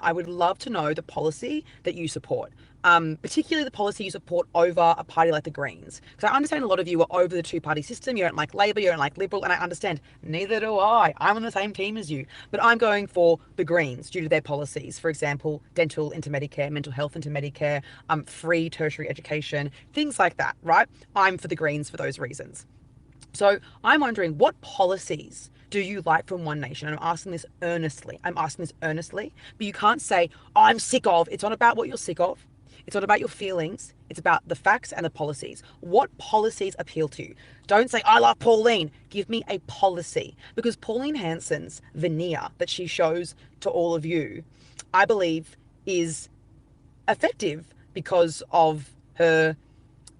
I would love to know the policy that you support, particularly the policy you support over a party like the Greens. Because I understand a lot of you are over the two-party system. You don't like Labor, you don't like Liberal, and I understand. Neither do I. I'm on the same team as you. But I'm going for the Greens due to their policies. For example, dental into Medicare, mental health into Medicare, free tertiary education, things like that, right? I'm for the Greens for those reasons. So I'm wondering, what policies do you like from One Nation? And I'm asking this earnestly. I'm asking this earnestly. But you can't say, oh, I'm sick of. It's not about what you're sick of. It's not about your feelings. It's about the facts and the policies. What policies appeal to you? Don't say, I love Pauline. Give me a policy. Because Pauline Hanson's veneer that she shows to all of you, I believe, is effective because of her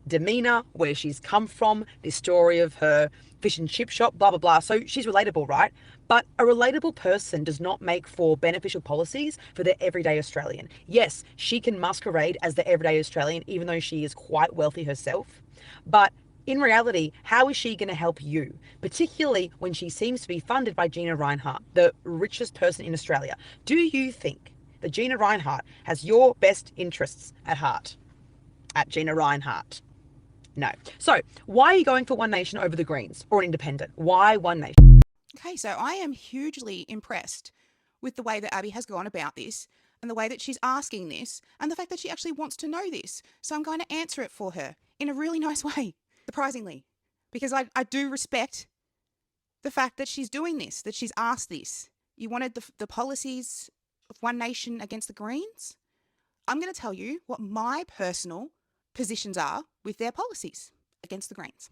demeanor, where she's come from, this story of her fish and chip shop, blah, blah, blah. So she's relatable, right? But a relatable person does not make for beneficial policies for the everyday Australian. Yes, she can masquerade as the everyday Australian, even though she is quite wealthy herself. But in reality, how is she going to help you? Particularly when she seems to be funded by Gina Rinehart, the richest person in Australia. Do you think that Gina Rinehart has your best interests at heart? At Gina Rinehart. No. So, why are you going for One Nation over the Greens or an independent? Why One Nation? Okay, so I am hugely impressed with the way that Abbie has gone about this and the way that she's asking this and the fact that she actually wants to know this. So I'm going to answer it for her in a really nice way, surprisingly, because I do respect the fact that she's doing this, that she's asked this. You wanted the policies of One Nation against the Greens? I'm going to tell you what my personal positions are with their policies against the Greens.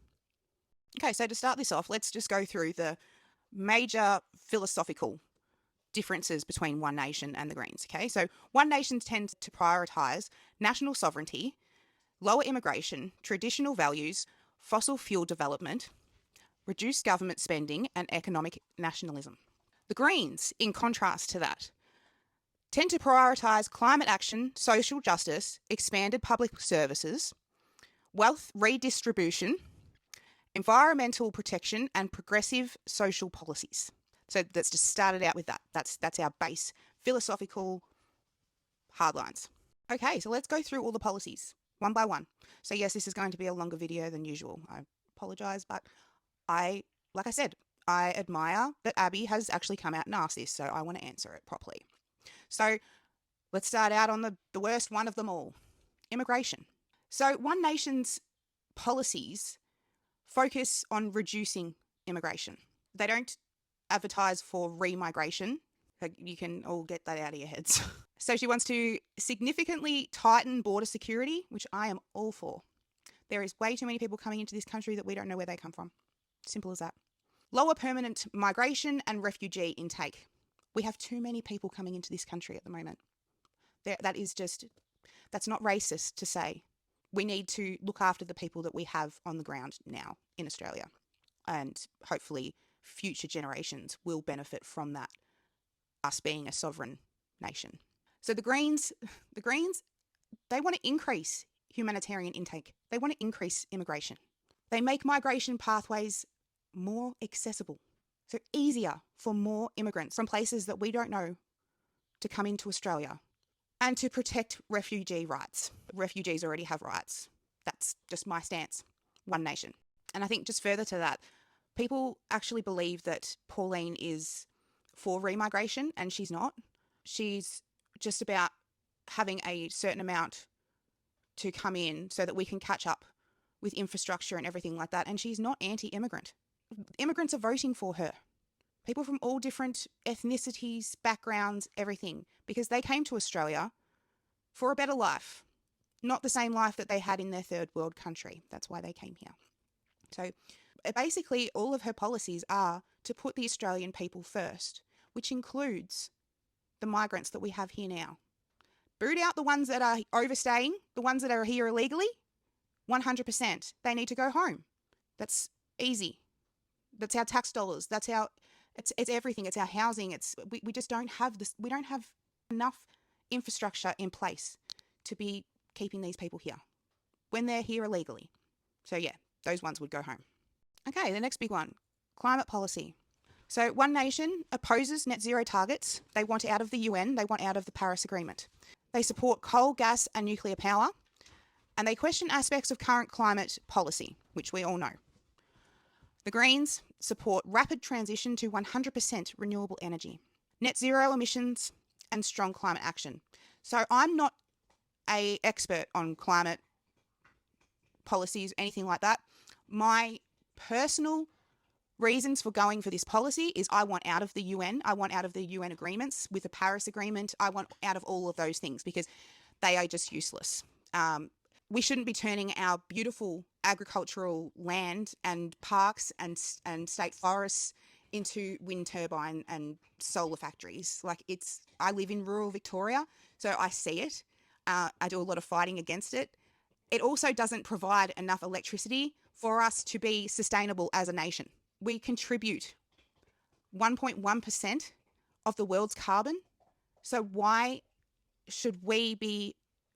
Okay, so to start this off, let's just go through the major philosophical differences between One Nation and the Greens. Okay, so One Nation tends to prioritise national sovereignty, lower immigration, traditional values, fossil fuel development, reduced government spending, and economic nationalism. The Greens, in contrast to that, tend to prioritise climate action, social justice, expanded public services, wealth redistribution, environmental protection, and progressive social policies. So let's just start it out with that. That's our base philosophical hardlines. Okay, so let's go through all the policies one by one. So yes, this is going to be a longer video than usual. I apologise, but like I said, I admire that Abbie has actually come out and asked this, so I want to answer it properly. So let's start out on the worst one of them all, immigration. So One Nation's policies focus on reducing immigration. They don't advertise for remigration. You can all get that out of your heads. So she wants to significantly tighten border security, which I am all for. There is way too many people coming into this country that we don't know where they come from. Simple as that. Lower permanent migration and refugee intake. We have too many people coming into this country at the moment. That's not racist to say. We need to look after the people that we have on the ground now in Australia. And hopefully future generations will benefit from that, us being a sovereign nation. So the Greens, they want to increase humanitarian intake. They want to increase immigration. They make migration pathways more accessible. So easier for more immigrants from places that we don't know to come into Australia, and to protect refugee rights. Refugees already have rights. That's just my stance. One Nation. And I think just further to that, people actually believe that Pauline is for remigration, and she's not. She's just about having a certain amount to come in so that we can catch up with infrastructure and everything like that. And she's not anti-immigrant. Immigrants are voting for her. People from all different ethnicities, backgrounds, everything, because they came to Australia for a better life, not the same life that they had in their third world country. That's why they came here. So basically all of her policies are to put the Australian people first, which includes the migrants that we have here now. Boot out the ones that are overstaying, the ones that are here illegally, 100%. They need to go home. That's easy. That's our tax dollars. That's our, it's everything. It's our housing. We just don't have this. We don't have enough infrastructure in place to be keeping these people here when they're here illegally. So yeah, those ones would go home. Okay, the next big one, climate policy. So One Nation opposes net zero targets. They want out of the UN. They want out of the Paris Agreement. They support coal, gas and nuclear power. And they question aspects of current climate policy, which we all know. The Greens support rapid transition to 100% renewable energy, net zero emissions and strong climate action. So I'm not an expert on climate policies, anything like that. My personal reasons for going for this policy is I want out of the UN. I want out of the UN agreements with the Paris Agreement. I want out of all of those things because they are just useless. We shouldn't be turning our beautiful agricultural land and parks and state forests into wind turbine and solar factories. Like I live in rural Victoria, so I see it. I do a lot of fighting against it. It also doesn't provide enough electricity for us to be sustainable as a nation. We contribute 1.1% of the world's carbon. So why should we be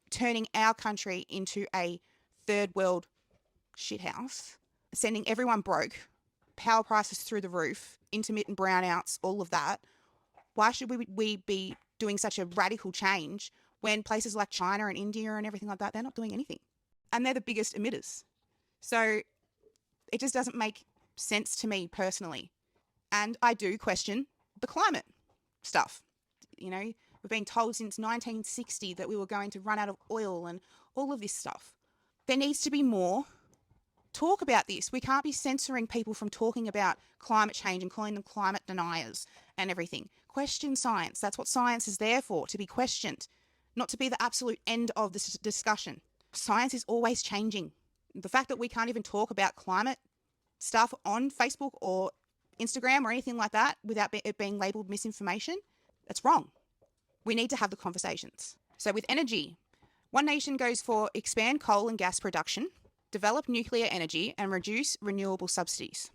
turning our country into a third world shithouse, sending everyone broke, power prices through the roof, intermittent brownouts, all of that? Why should we be doing such a radical change when places like China and India and everything like that, they're not doing anything? And they're the biggest emitters. So it just doesn't make sense to me personally. And I do question the climate stuff. You know, we've been told since 1960 that we were going to run out of oil and all of this stuff. There needs to be more talk about this. We can't be censoring people from talking about climate change and calling them climate deniers and everything. Question science. That's what science is there for, to be questioned, not to be the absolute end of this discussion. Science is always changing. The fact that we can't even talk about climate stuff on Facebook or Instagram or anything like that without it being labelled misinformation, that's wrong. We need to have the conversations. So with energy, One Nation goes for expand coal and gas production, develop nuclear energy and reduce renewable subsidies.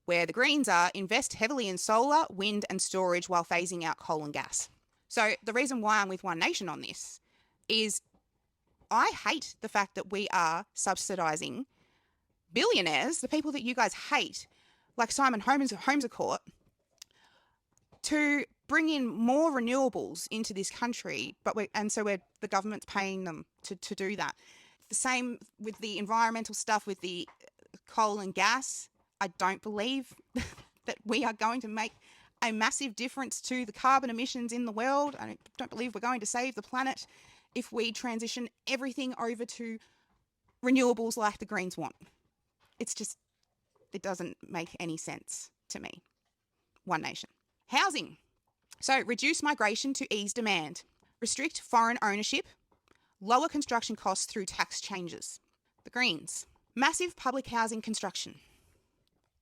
Where the Greens are, invest heavily in solar, wind and storage while phasing out coal and gas. So the reason why I'm with One Nation on this is I hate the fact that we are subsidising billionaires, the people that you guys hate, like Simon Holmes to bring in more renewables into this country, so the government's paying them to do that. The same with the environmental stuff with the coal and gas. I don't believe that we are going to make a massive difference to the carbon emissions in the world. I don't believe we're going to save the planet if we transition everything over to renewables like the Greens want. It doesn't make any sense to me. One Nation. Housing. So reduce migration to ease demand. Restrict foreign ownership. Lower construction costs through tax changes. The Greens. Massive public housing construction.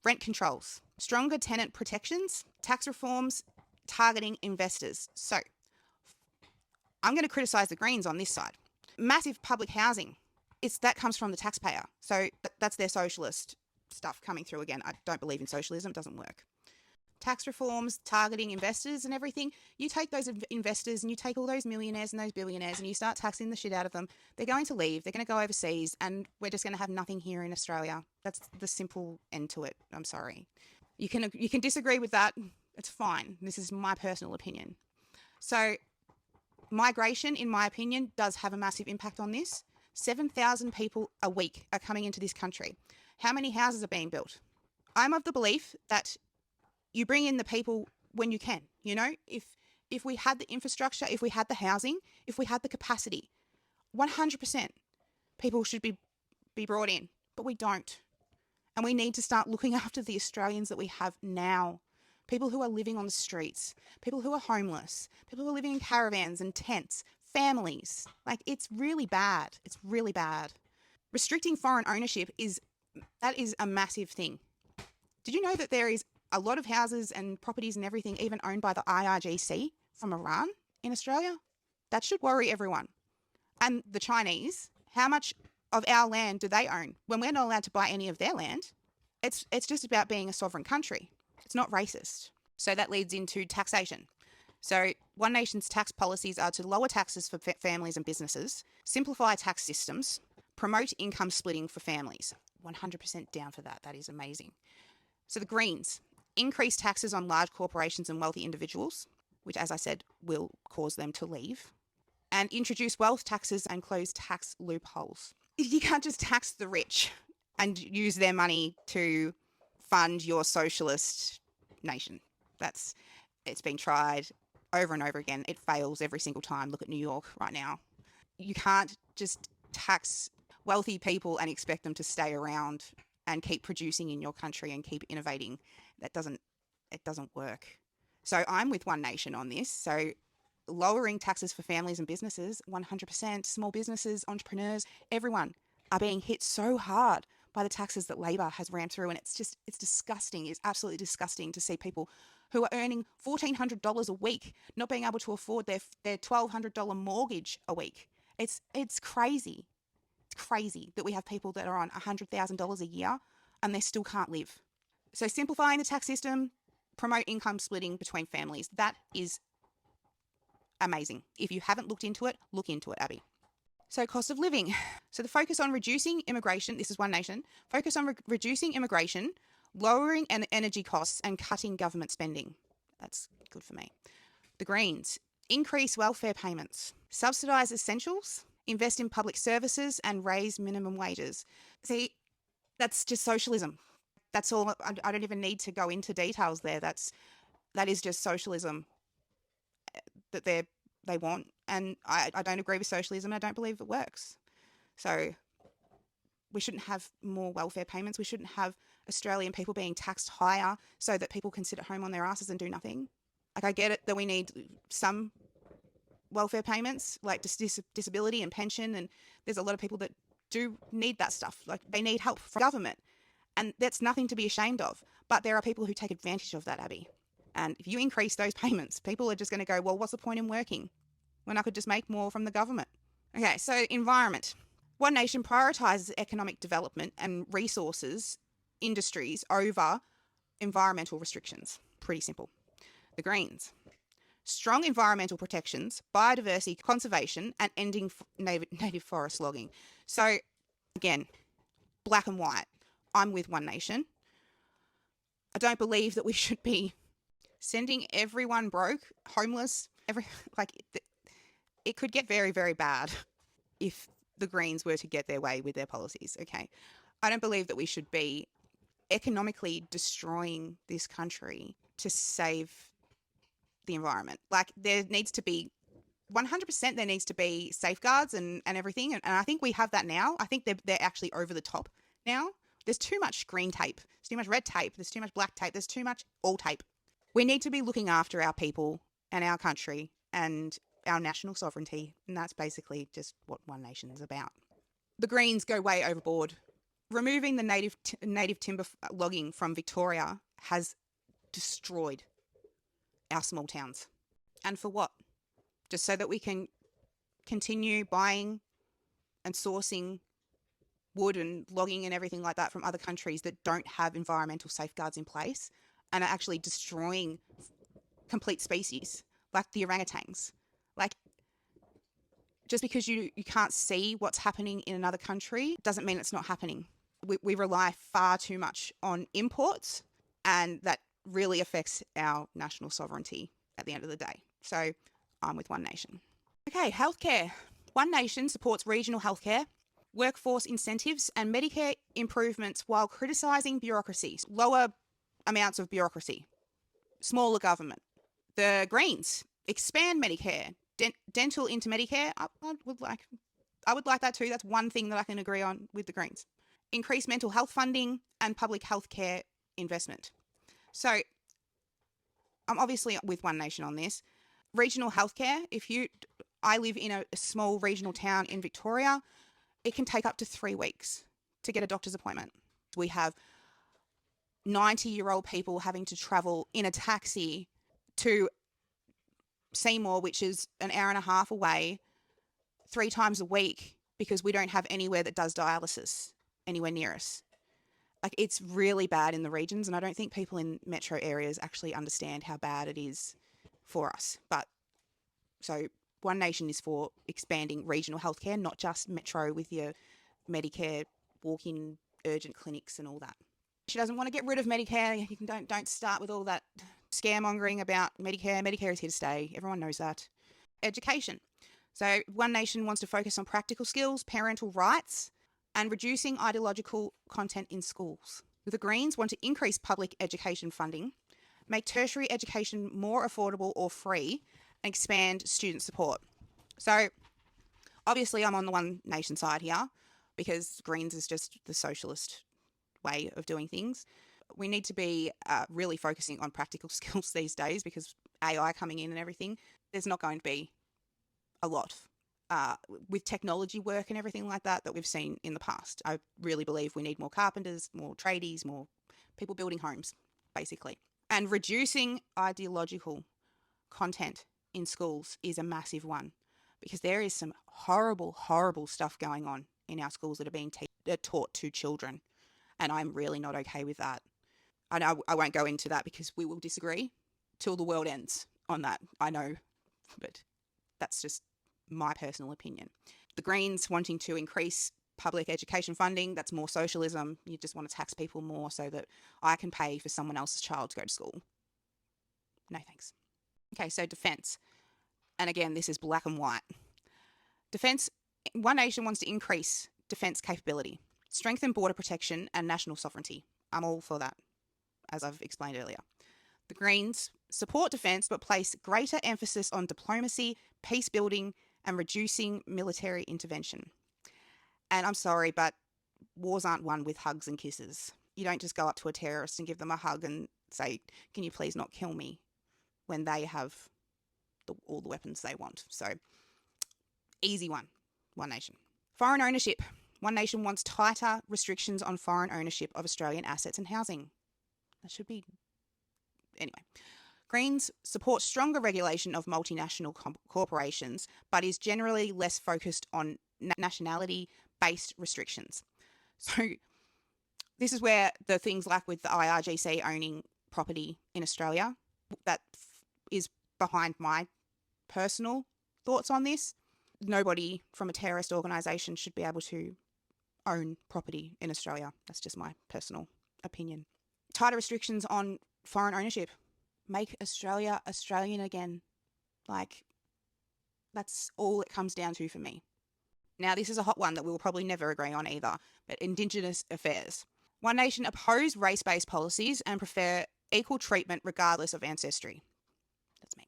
Rent controls. Stronger tenant protections. Tax reforms targeting investors. So I'm going to criticise the Greens on this side. Massive public housing. That comes from the taxpayer. So that's their socialist stuff coming through again. I don't believe in socialism. It doesn't work. Tax reforms, targeting investors and everything. You take those investors and you take all those millionaires and those billionaires and you start taxing the shit out of them. They're going to leave. They're going to go overseas and we're just going to have nothing here in Australia. That's the simple end to it. I'm sorry. You can disagree with that. It's fine. This is my personal opinion. So migration, in my opinion, does have a massive impact on this. 7,000 people a week are coming into this country. How many houses are being built? I'm of the belief that you bring in the people when you can. You know, if we had the infrastructure, if we had the housing, if we had the capacity, 100% people should be brought in, but we don't. And we need to start looking after the Australians that we have now. People who are living on the streets, people who are homeless, people who are living in caravans and tents, families. Like, it's really bad. It's really bad. Restricting foreign ownership is a massive thing. Did you know that there is a lot of houses and properties and everything even owned by the IRGC from Iran in Australia? That should worry everyone. And the Chinese, how much of our land do they own when we're not allowed to buy any of their land? It's just about being a sovereign country. It's not racist. So that leads into taxation. So One Nation's tax policies are to lower taxes for families and businesses, simplify tax systems, promote income splitting for families. 100% down for that. That is amazing. So the Greens, increase taxes on large corporations and wealthy individuals, which, as I said, will cause them to leave, and introduce wealth taxes and close tax loopholes. You can't just tax the rich and use their money to fund your socialist nation. It's been tried over and over again. It fails every single time. Look at New York right now. You can't just tax wealthy people and expect them to stay around and keep producing in your country and keep innovating. It doesn't work. So I'm with One Nation on this. So lowering taxes for families and businesses, 100%, small businesses, entrepreneurs, everyone are being hit so hard by the taxes that Labor has rammed through. And it's disgusting. It's absolutely disgusting to see people who are earning $1,400 a week not being able to afford their $1,200 mortgage a week. It's crazy. It's crazy that we have people that are on $100,000 a year and they still can't live. So simplifying the tax system, promote income splitting between families. That is amazing. If you haven't looked into it, look into it, Abby. So cost of living. So the focus on reducing immigration, this is One Nation, focus on reducing immigration, lowering energy costs and cutting government spending. That's good for me. The Greens, increase welfare payments, subsidise essentials, invest in public services and raise minimum wages. See, that's just socialism. That's all. I don't even need to go into details there. That is just socialism that they want. And I don't agree with socialism. I don't believe it works. So we shouldn't have more welfare payments. We shouldn't have Australian people being taxed higher so that people can sit at home on their asses and do nothing. Like, I get it that we need some welfare payments, like disability and pension, and there's a lot of people that do need that stuff. Like, they need help from government, and that's nothing to be ashamed of. But there are people who take advantage of that, Abby. And if you increase those payments, people are just going to go, well, what's the point in working when I could just make more from the government? Okay, so environment. One Nation prioritises economic development and resources, industries over environmental restrictions. Pretty simple. The Greens. Strong environmental protections, biodiversity conservation, and ending native forest logging. So, again, black and white. I'm with One Nation. I don't believe that we should be sending everyone broke, homeless, it could get very, very bad if the Greens were to get their way with their policies, okay? I don't believe that we should be economically destroying this country to save the environment. Like, there needs to be 100%, there needs to be safeguards and everything. And I think we have that now. I think they're actually over the top now. There's too much green tape. There's too much red tape. There's too much black tape. There's too much all tape. We need to be looking after our people and our country and our national sovereignty. And that's basically just what One Nation is about. The Greens go way overboard. Removing the native timber logging from Victoria has destroyed our small towns. And for what? Just so that we can continue buying and sourcing wood and logging and everything like that from other countries that don't have environmental safeguards in place and are actually destroying complete species like the orangutans. Like, just because you can't see what's happening in another country doesn't mean it's not happening. We rely far too much on imports, and that really affects our national sovereignty at the end of the day. So I'm with One Nation. Okay, healthcare. One Nation supports regional healthcare, workforce incentives and Medicare improvements while criticising bureaucracies, lower amounts of bureaucracy, smaller government. The Greens expand Medicare, dental into Medicare. I would like that too. That's one thing that I can agree on with the Greens. Increase mental health funding and public health care investment. So I'm obviously with One Nation on this. Regional healthcare, I live in a small regional town in Victoria, it can take up to 3 weeks to get a doctor's appointment. We have 90-year-old people having to travel in a taxi to Seymour, which is an hour and a half away, 3 times a week because we don't have anywhere that does dialysis anywhere near us. Like, it's really bad in the regions, and I don't think people in metro areas actually understand how bad it is for us. But so One Nation is for expanding regional healthcare, not just metro with your Medicare walk-in urgent clinics and all that. She doesn't want to get rid of Medicare. Don't start with all that scaremongering about Medicare. Medicare is here to stay. Everyone knows that. Education. So One Nation wants to focus on practical skills, parental rights, and reducing ideological content in schools. The Greens want to increase public education funding, make tertiary education more affordable or free, and expand student support. So obviously I'm on the One Nation side here because Greens is just the socialist way of doing things. We need to be really focusing on practical skills these days because AI coming in and everything, there's not going to be a lot with technology work and everything like that we've seen in the past. I really believe we need more carpenters, more tradies, more people building homes, basically. And reducing ideological content in schools is a massive one because there is some horrible, horrible stuff going on in our schools that are being taught to children. And I'm really not okay with that. I know I won't go into that because we will disagree till the world ends on that. I know, but that's just my personal opinion. The Greens wanting to increase public education funding, that's more socialism. You just want to tax people more so that I can pay for someone else's child to go to school. No thanks. Okay, so defence. And again, this is black and white. Defence, One Nation wants to increase defence capability, strengthen border protection and national sovereignty. I'm all for that, as I've explained earlier. The Greens support defence but place greater emphasis on diplomacy, peace building and reducing military intervention. And I'm sorry, but wars aren't won with hugs and kisses. You don't just go up to a terrorist and give them a hug and say, can you please not kill me, when they have all the weapons they want. So easy one, One Nation. Foreign ownership. One Nation wants tighter restrictions on foreign ownership of Australian assets and housing. That should be... Anyway. Greens support stronger regulation of multinational corporations, but is generally less focused on nationality-based restrictions. So this is where the things like with the IRGC owning property in Australia, that is behind my personal thoughts on this. Nobody from a terrorist organisation should be able to own property in Australia. That's just my personal opinion. Tighter restrictions on foreign ownership. Make Australia Australian again. Like, that's all it comes down to for me. Now, this is a hot one that we will probably never agree on either, but Indigenous affairs. One Nation oppose race-based policies and prefer equal treatment regardless of ancestry. That's me.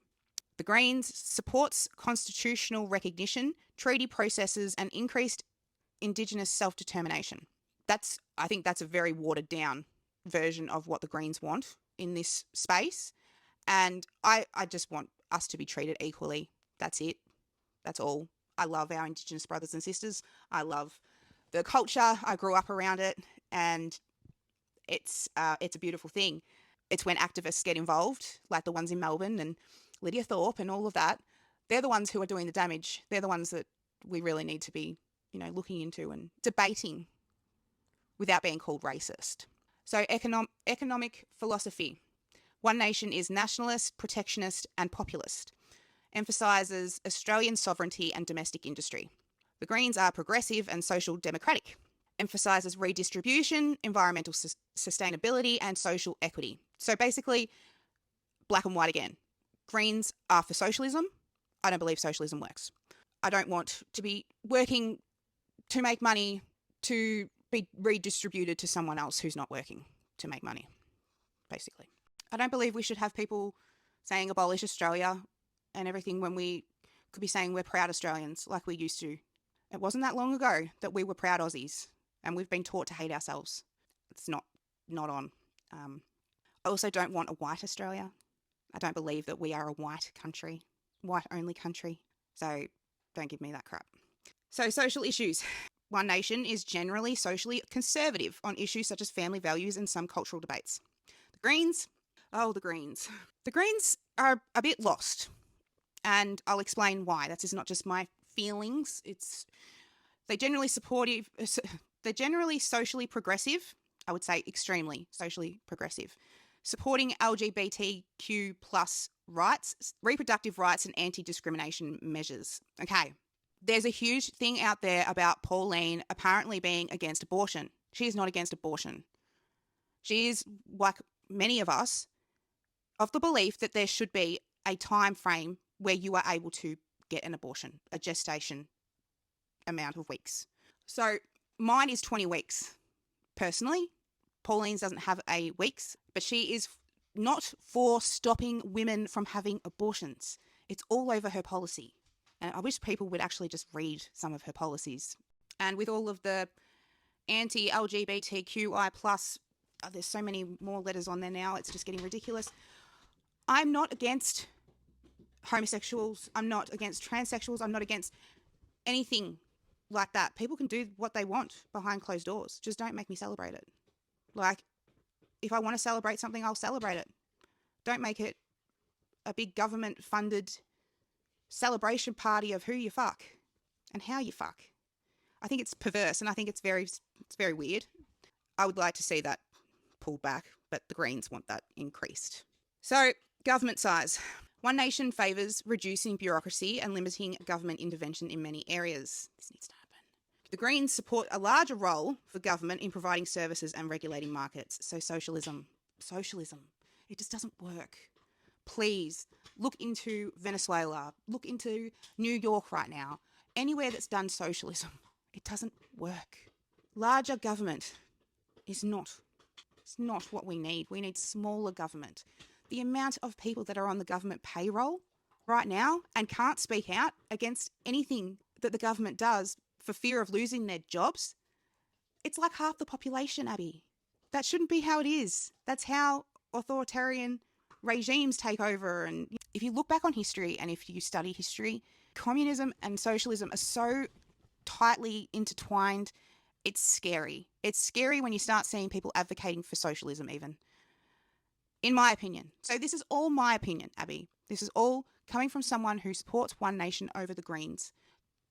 The Greens supports constitutional recognition, treaty processes and increased Indigenous self-determination. I think that's a very watered down version of what the Greens want in this space. And I just want us to be treated equally. That's it. That's all. I love our Indigenous brothers and sisters. I love the culture. I grew up around it, and it's a beautiful thing. It's when activists get involved, like the ones in Melbourne and Lydia Thorpe and all of that. They're the ones who are doing the damage. They're the ones that we really need to be, looking into and debating without being called racist. So economic philosophy. One Nation is nationalist, protectionist and populist. Emphasises Australian sovereignty and domestic industry. The Greens are progressive and social democratic. Emphasises redistribution, environmental sustainability and social equity. So basically, black and white again. Greens are for socialism. I don't believe socialism works. I don't want to be working to make money to be redistributed to someone else who's not working to make money, basically. I don't believe we should have people saying abolish Australia and everything when we could be saying we're proud Australians like we used to. It wasn't that long ago that we were proud Aussies, and we've been taught to hate ourselves. It's not on. I also don't want a white Australia. I don't believe that we are a white country, white-only country. So don't give me that crap. So social issues. One Nation is generally socially conservative on issues such as family values and some cultural debates. The Greens are a bit lost, and I'll explain why. That's not just my feelings. They're generally supportive. They're generally socially progressive. I would say extremely socially progressive, supporting LGBTQ plus rights, reproductive rights, and anti-discrimination measures. Okay, there's a huge thing out there about Pauline apparently being against abortion. She is not against abortion. She is, like many of us, of the belief that there should be a time frame where you are able to get an abortion, a gestation amount of weeks. So mine is 20 weeks. Personally, Pauline's doesn't have a weeks, but she is not for stopping women from having abortions. It's all over her policy. And I wish people would actually just read some of her policies. And with all of the anti-LGBTQI plus, there's so many more letters on there now, it's just getting ridiculous. I'm not against homosexuals. I'm not against transsexuals. I'm not against anything like that. People can do what they want behind closed doors. Just don't make me celebrate it. Like, if I want to celebrate something, I'll celebrate it. Don't make it a big government-funded celebration party of who you fuck and how you fuck. I think it's perverse, and I think it's very weird. I would like to see that pulled back, but the Greens want that increased. So, government size. One Nation favours reducing bureaucracy and limiting government intervention in many areas. This needs to happen. The Greens support a larger role for government in providing services and regulating markets. So socialism, it just doesn't work. Please look into Venezuela, look into New York right now. Anywhere that's done socialism, it doesn't work. Larger government is not. It's not what we need. We need smaller government. The amount of people that are on the government payroll right now and can't speak out against anything that the government does for fear of losing their jobs, it's like half the population, Abby. That shouldn't be how it is. That's how authoritarian regimes take over. And if you look back on history and if you study history, communism and socialism are so tightly intertwined. It's scary. It's scary when you start seeing people advocating for socialism even. In my opinion. So this is all my opinion, Abby. This is all coming from someone who supports One Nation over the Greens,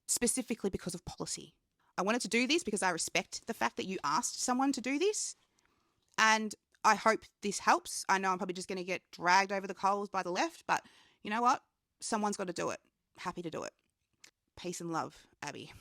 specifically because of policy. I wanted to do this because I respect the fact that you asked someone to do this, and I hope this helps. I know I'm probably just going to get dragged over the coals by the left, but you know what? Someone's got to do it. Happy to do it. Peace and love, Abby.